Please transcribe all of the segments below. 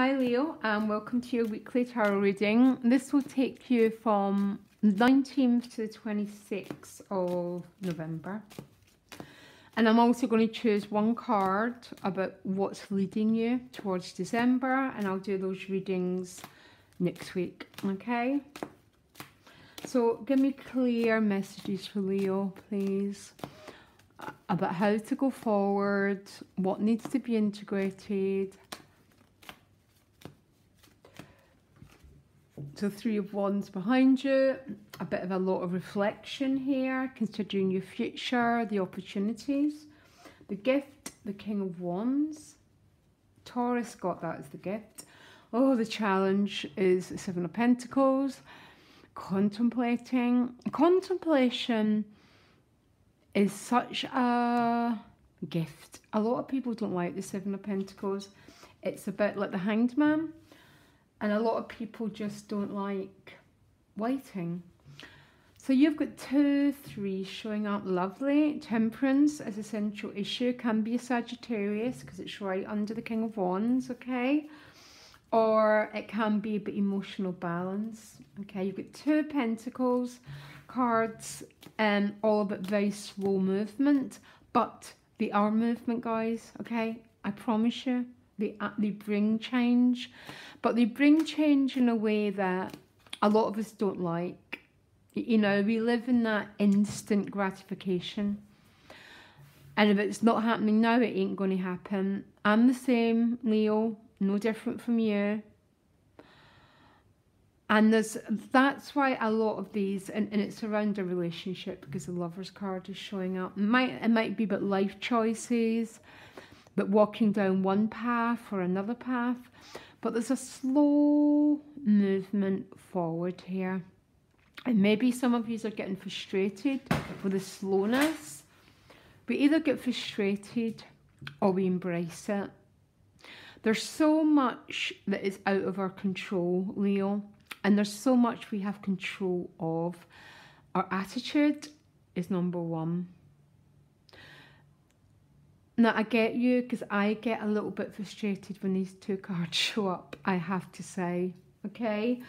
Hi Leo, and welcome to your weekly tarot reading. This will take you from 19th to the 26th of November. And I'm also going to choose one card about what's leading you towards December, and I'll do those readings next week, okay? So give me clear messages for Leo, please, about how to go forward, what needs to be integrated. So Three of Wands behind you, a bit of a lot of reflection here, considering your future, the opportunities. The gift, the King of Wands. Taurus got that as the gift. Oh, the challenge is the Seven of Pentacles. Contemplating. Contemplation is such a gift. A lot of people don't like the Seven of Pentacles. It's a bit like the Hanged Man. And a lot of people just don't like waiting. So you've got 2, 3 showing up lovely. Temperance as a central issue. Can be a Sagittarius because it's right under the King of Wands, okay? Or it can be a bit emotional balance. Okay, you've got 2 Pentacles cards and all about very slow movement. But they are movement, guys, okay? I promise you. They bring change, but they bring change in a way that a lot of us don't like. You know, we live in that instant gratification. And if it's not happening now, it ain't going to happen. I'm the same, Leo, no different from you. And that's why a lot of these, and it's around a relationship because the Lover's card is showing up. It might be about life choices, but walking down one path or another path. But there's a slow movement forward here. And maybe some of you are getting frustrated with the slowness. We either get frustrated or we embrace it. There's so much that is out of our control, Leo. And there's so much we have control of. Our attitude is number one. Now, I get you because I get a little bit frustrated when these 2 cards show up, I have to say, okay?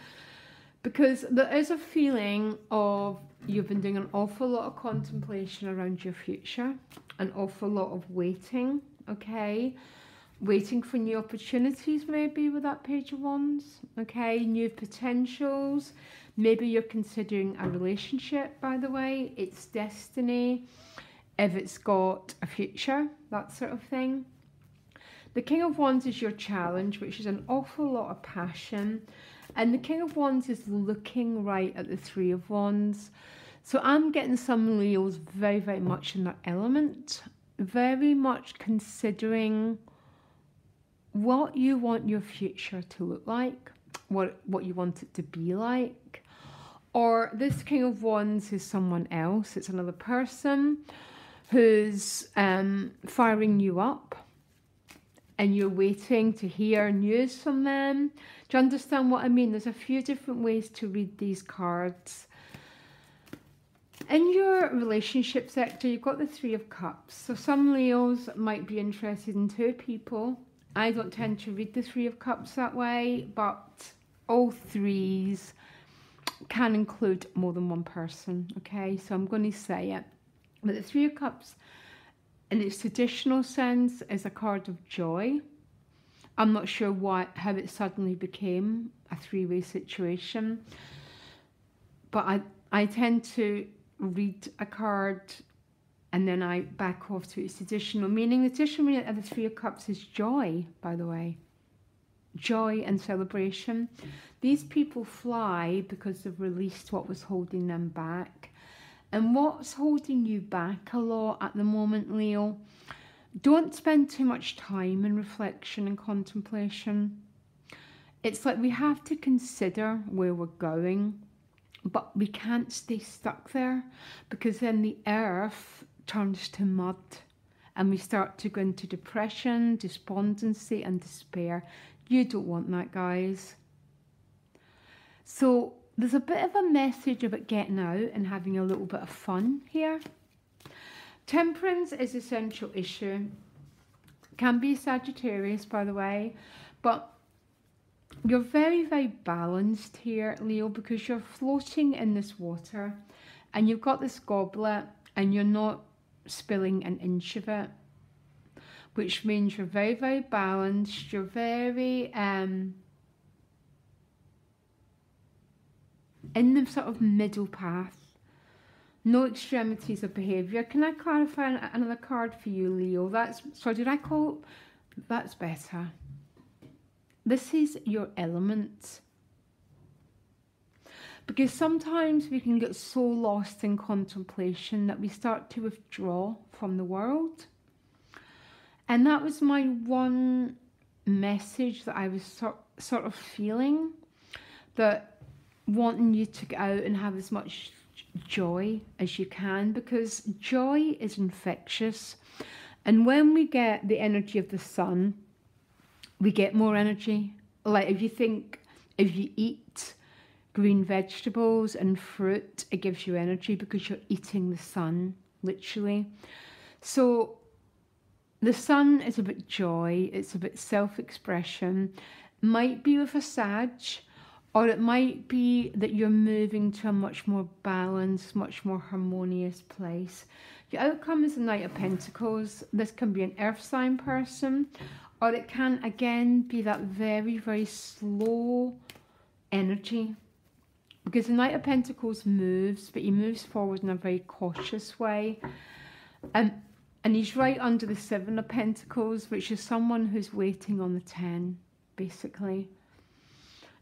Because there is a feeling of you've been doing an awful lot of contemplation around your future, an awful lot of waiting, okay? Waiting for new opportunities maybe with that Page of Wands, okay? New potentials. Maybe you're considering a relationship, by the way. It's destiny. If it's got a future, that sort of thing. The King of Wands is your challenge, which is an awful lot of passion. And the King of Wands is looking right at the Three of Wands. So I'm getting some Leos very, very much in that element. Very much considering what you want your future to look like. What you want it to be like. Or this King of Wands is someone else. It's another person who's firing you up and you're waiting to hear news from them. Do you understand what I mean? There's a few different ways to read these cards. In your relationship sector, you've got the 3 of Cups. So some Leos might be interested in 2 people. I don't tend to read the 3 of Cups that way, but all 3s can include more than one person, okay? So I'm going to say it. But the 3 of Cups, in its traditional sense, is a card of joy. I'm not sure how it suddenly became a 3-way situation. But I tend to read a card and then I back off to its traditional meaning. The traditional meaning of the 3 of Cups is joy, by the way. Joy and celebration. These people fly because they've released what was holding them back. And what's holding you back a lot at the moment, Leo? Don't spend too much time in reflection and contemplation. It's like we have to consider where we're going, but we can't stay stuck there because then the earth turns to mud and we start to go into depression, despondency and despair. You don't want that, guys. So there's a bit of a message about getting out and having a little bit of fun here. Temperance is a central issue. Can be Sagittarius, by the way, but you're very, very balanced here, Leo, because you're floating in this water and you've got this goblet and you're not spilling an inch of it, which means you're very, very balanced. You're very in the sort of middle path. No extremities of behaviour. Can I clarify another card for you, Leo? Sorry, did I call? That's better. This is your element. Because sometimes we can get so lost in contemplation that we start to withdraw from the world. And that was my one message that I was sort of feeling, that wanting you to get out and have as much joy as you can, because joy is infectious. And when we get the energy of the sun, we get more energy. Like if you eat green vegetables and fruit, it gives you energy because you're eating the sun, literally. So the sun is about joy, it's about self-expression. Might be with a Sag, or it might be that you're moving to a much more balanced, much more harmonious place. Your outcome is the Knight of Pentacles. This can be an earth sign person, or it can again be that very, very slow energy. Because the Knight of Pentacles moves, but he moves forward in a very cautious way. And he's right under the Seven of Pentacles, which is someone who's waiting on the 10, basically.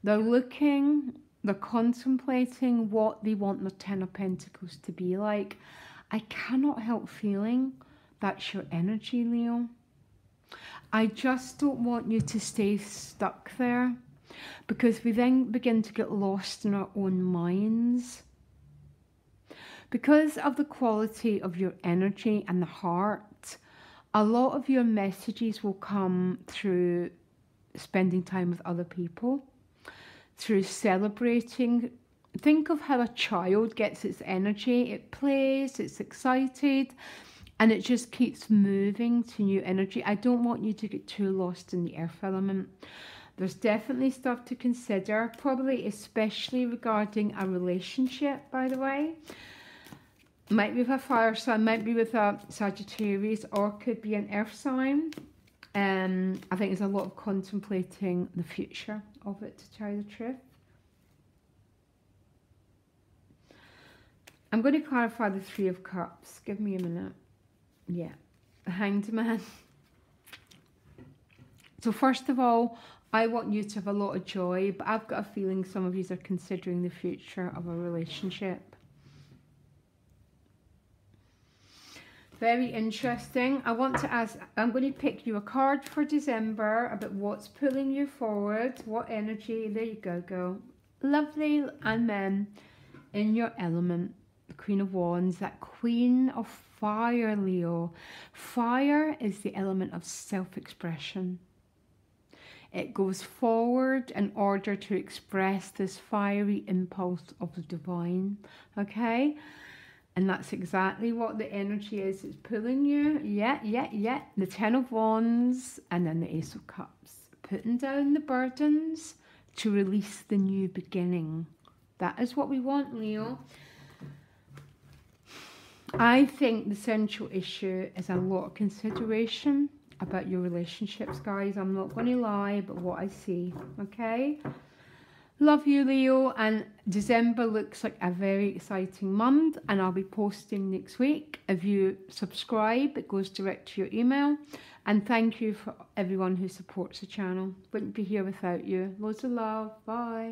They're looking, they're contemplating what they want the 10 of Pentacles to be like. I cannot help feeling that's your energy, Leo. I just don't want you to stay stuck there, because we then begin to get lost in our own minds. Because of the quality of your energy and the heart, a lot of your messages will come through spending time with other people, through celebrating. Think of how a child gets its energy. It plays, it's excited, and it just keeps moving to new energy. I don't want you to get too lost in the earth element. There's definitely stuff to consider, probably especially regarding a relationship, by the way. Might be with a fire sign, might be with a Sagittarius, or could be an earth sign. I think there's a lot of contemplating the future of it, to tell you the truth. I'm going to clarify the Three of Cups. Give me a minute. Yeah, the Hanged Man. So first of all, I want you to have a lot of joy, but I've got a feeling some of you are considering the future of a relationship. Very interesting. I want to ask, I'm going to pick you a card for December about what's pulling you forward, what energy. There you go, girl. Lovely. And then in your element, the Queen of Wands, that Queen of Fire, Leo. Fire is the element of self-expression. It goes forward in order to express this fiery impulse of the divine, okay? And that's exactly what the energy is. It's pulling you, yeah. The Ten of Wands and then the Ace of Cups. Putting down the burdens to release the new beginning. That is what we want, Leo. I think the central issue is a lot of consideration about your relationships, guys. I'm not going to lie, but what I see, okay? Love you, Leo, and December looks like a very exciting month, and I'll be posting next week. If you subscribe, it goes direct to your email. And thank you for everyone who supports the channel. Wouldn't be here without you. Loads of love. Bye.